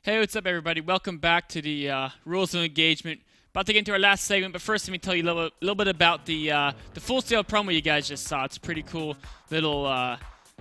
Hey, what's up, everybody? Welcome back to the Rules of Engagement. About to get into our last segment, but first let me tell you a little bit about the Full Sail promo you guys just saw. It's a pretty cool little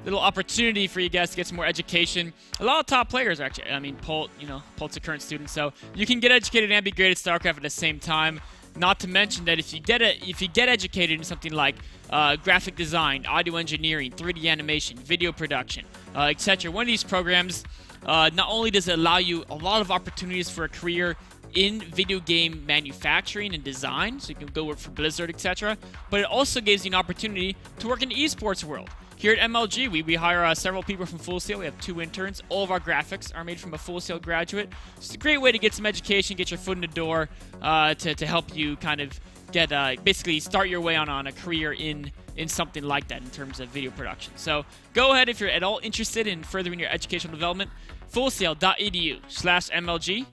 opportunity for you guys to get some more education. A lot of top players are actually, Polt's a current student, so you can get educated and be great at Starcraft at the same time. Not to mention that if you get educated in something like graphic design, audio engineering, 3D animation, video production, etc., one of these programs. Not only does it allow you a lot of opportunities for a career in video game manufacturing and design, so you can go work for Blizzard, etc., but it also gives you an opportunity to work in the esports world. Here at MLG, we hire several people from Full Sail. We have 2 interns. All of our graphics are made from a Full Sail graduate. It's a great way to get some education, get your foot in the door, to help you kind of get basically start your way on a career in something like that in terms of video production. So go ahead if you're at all interested in furthering your educational development. fullsail.edu/MLG.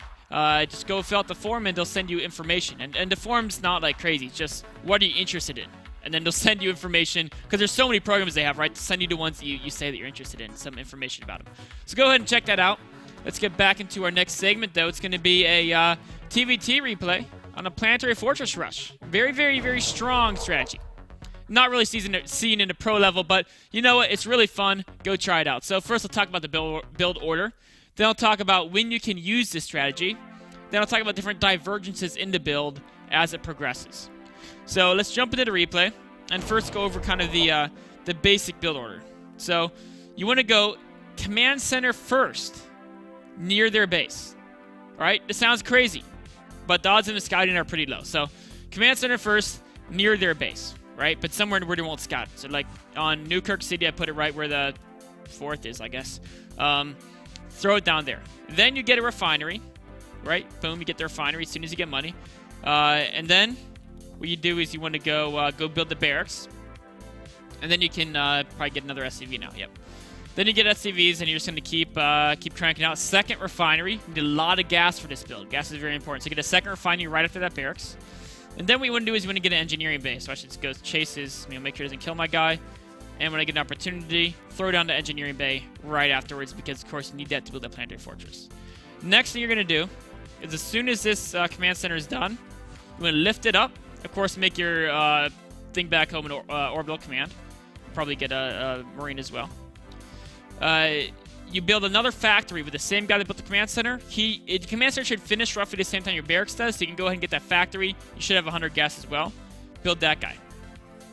Just go fill out the form and they'll send you information. And the form's not like crazy. It's just what are you interested in? And then they'll send you information because there's so many programs they have, right? To send you the ones that you say that you're interested in, some information about them. So go ahead and check that out. Let's get back into our next segment, though. It's going to be a TVT replay on a Planetary Fortress Rush. Very, very, very strong strategy. Not really seen in the pro level, but you know what? It's really fun. Go try it out. So first I'll talk about the build order. Then I'll talk about when you can use this strategy. Then I'll talk about different divergences in the build as it progresses. So let's jump into the replay and first go over kind of the basic build order. So you want to go command center first near their base. All right? This sounds crazy, but the odds in the scouting are pretty low. So command center first near their base. Right, but somewhere where they won't scout. So like on Newkirk City, I put it right where the 4th is, I guess. Throw it down there. Then you get a refinery, right? Boom, you get the refinery as soon as you get money. And then what you do is you want to go build the barracks, and then you can probably get another SCV now. Yep. Then you get SCVs, and you're just going to keep cranking out. Second refinery. You need a lot of gas for this build. Gas is very important. So you get a second refinery right after that barracks. And then what you want to do is you want to get an engineering base. So I should just go chases, make sure it doesn't kill my guy. And when I get an opportunity, throw down the engineering bay right afterwards because, of course, you need that to build that planetary fortress. Next thing you're going to do is as soon as this command center is done, you want to lift it up. Of course, make your thing back home in orbital command. Probably get a marine as well. You build another factory with the same guy that built the command center. The command center should finish roughly the same time your barracks does, so you can go ahead and get that factory. You should have 100 gas as well. Build that guy.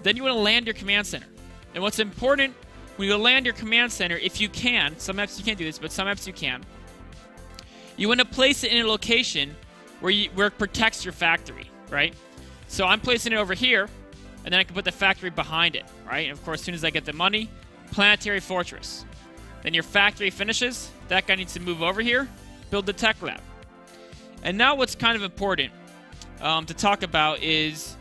Then you want to land your command center. And what's important when you land your command center, if you can, some maps you can't do this, but some maps you can, you want to place it in a location where it protects your factory, right? So I'm placing it over here, and then I can put the factory behind it, right? And of course, as soon as I get the money, planetary fortress. Then your factory finishes. That guy needs to move over here, build the tech lab. And now what's kind of important to talk about is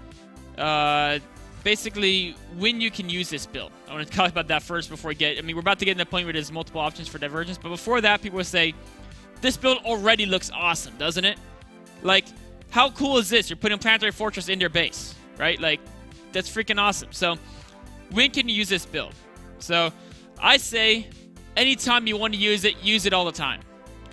basically when you can use this build. I want to talk about that first before we get... we're about to get to the point where there's multiple options for divergence, but before that, people will say, this build already looks awesome, doesn't it? Like, how cool is this? You're putting Planetary Fortress in their base, right? Like, that's freaking awesome. So, when can you use this build? So, I say... anytime you want to use it all the time.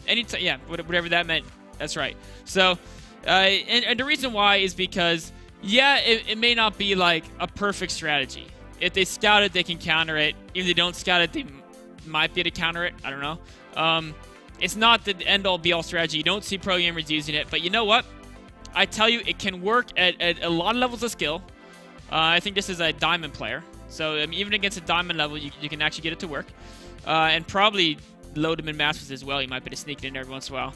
Anytime, yeah, whatever that meant. That's right. So, and the reason why is because, yeah, it may not be like a perfect strategy. If they scout it, they can counter it. If they don't scout it, they might be able to counter it. I don't know. It's not the end-all, be-all strategy. You don't see pro gamers using it. But you know what? I tell you, it can work at a lot of levels of skill. I think this is a diamond player. So, even against a diamond level, you can actually get it to work. And probably load them in masters as well. You might be able to sneak it in every once in a while.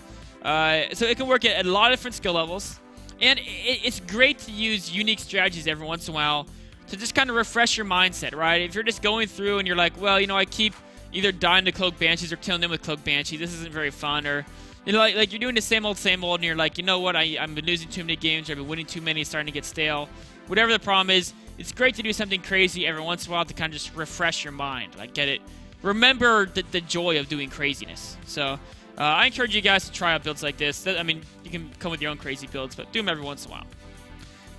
So it can work at a lot of different skill levels. And it's great to use unique strategies every once in a while to just kind of refresh your mindset, right? If you're just going through and you're like, well, I keep either dying to Cloak Banshees or killing them with Cloak Banshees. This isn't very fun. Or, like you're doing the same old, and you're like, you know what? I've been losing too many games. I've been winning too many. It's starting to get stale. Whatever the problem is, it's great to do something crazy every once in a while to kind of just refresh your mind. Like, get it. Remember the joy of doing craziness. So, I encourage you guys to try out builds like this. You can come with your own crazy builds, but do them every once in a while.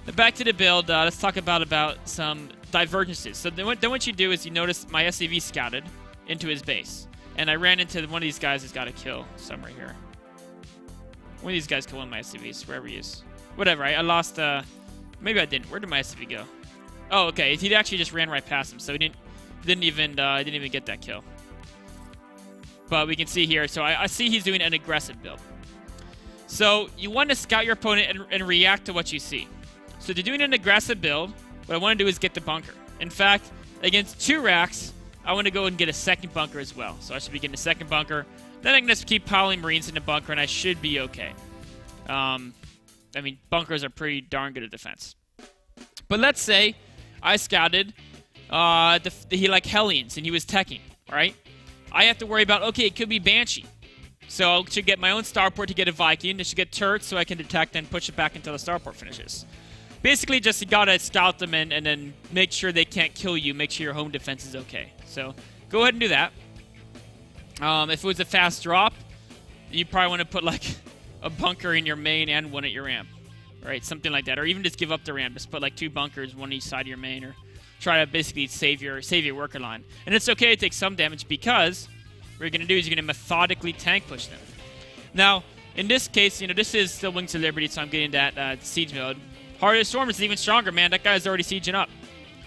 Now back to the build, let's talk about some divergences. So then what you do is you notice my SCV scouted into his base. And I ran into one of these guys who's got a kill somewhere here. One of these guys killed one of my SCVs, wherever he is. Whatever, I lost, maybe I didn't. Where did my SCV go? Oh, okay, he actually just ran right past him, so he didn't even get that kill. But we can see here, so I see he's doing an aggressive build. So you want to scout your opponent and react to what you see. So to doing an aggressive build, what I want to do is get the bunker. In fact, against 2 racks, I want to go and get a second bunker as well. So I should be getting a second bunker. Then I can just keep piling Marines in the bunker, and I should be okay. I mean, bunkers are pretty darn good at defense. But let's say I scouted he like Hellions, and he was teching, right? I have to worry about, okay, it could be Banshee. So I should get my own starport to get a Viking. I should get turrets so I can detect and push it back until the starport finishes. Basically, just you gotta scout them and then make sure they can't kill you. Make sure your home defense is okay. So go ahead and do that. If it was a fast drop, you probably want to put like a bunker in your main and one at your ramp, right? Something like that, or even just give up the ramp. Just put like 2 bunkers, one each side of your main, or try to basically save your worker line. And it's okay to take some damage because what you're gonna do is you're gonna methodically tank push them. Now, in this case, you know, this is still Wings of Liberty, so I'm getting that siege mode. Heart of the Storm is even stronger, man. That guy's already sieging up.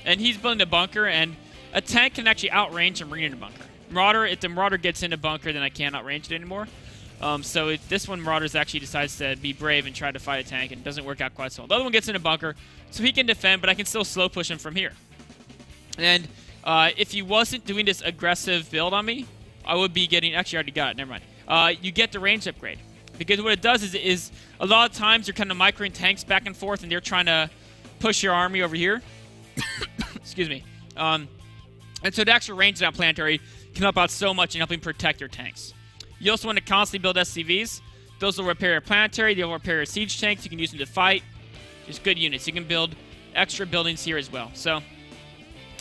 And he's building a bunker, and a tank can actually outrange a Marine in a bunker. Marauder, if the Marauder gets in a bunker, then I can't outrange it anymore. So if this one, Marauders actually decides to be brave and try to fight a tank, and it doesn't work out quite so well. The other one gets in a bunker, so he can defend, but I can still slow push him from here. And if he wasn't doing this aggressive build on me, I would be getting... Actually, I already got it. Never mind. You get the range upgrade. Because what it does is a lot of times you're kind of microing tanks back and forth, and they're trying to push your army over here. Excuse me. And so the extra range on Planetary can help out so much in helping protect your tanks. You also want to constantly build SCVs. Those will repair your Planetary. They'll repair your siege tanks. You can use them to fight. Just good units. You can build extra buildings here as well. So,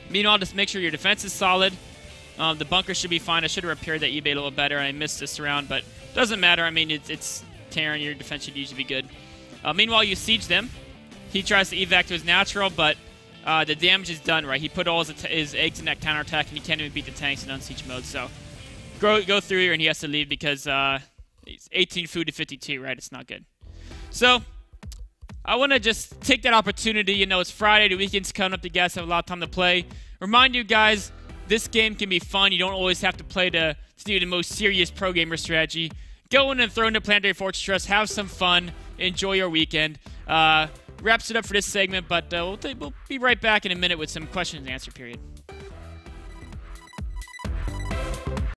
meanwhile, just make sure your defense is solid. The bunker should be fine. I should have repaired that eBay a little better, and I missed this round, but doesn't matter. I mean, it's Terran. Your defense should usually be good. Meanwhile, you siege them. He tries to evac to his natural, but the damage is done, right? He put all his eggs in that counterattack, and he can't even beat the tanks in unsiege mode. So go through here, and he has to leave because it's 18 food to 52, right? It's not good. So I want to just take that opportunity. You know, it's Friday. The weekend's coming up. You guys have a lot of time to play. Remind you guys, this game can be fun. You don't always have to play to do the most serious pro gamer strategy. Go in and throw into Planetary Fortress Trust. Have some fun. Enjoy your weekend. Wraps it up for this segment, but we'll be right back in a minute with some questions and answer period.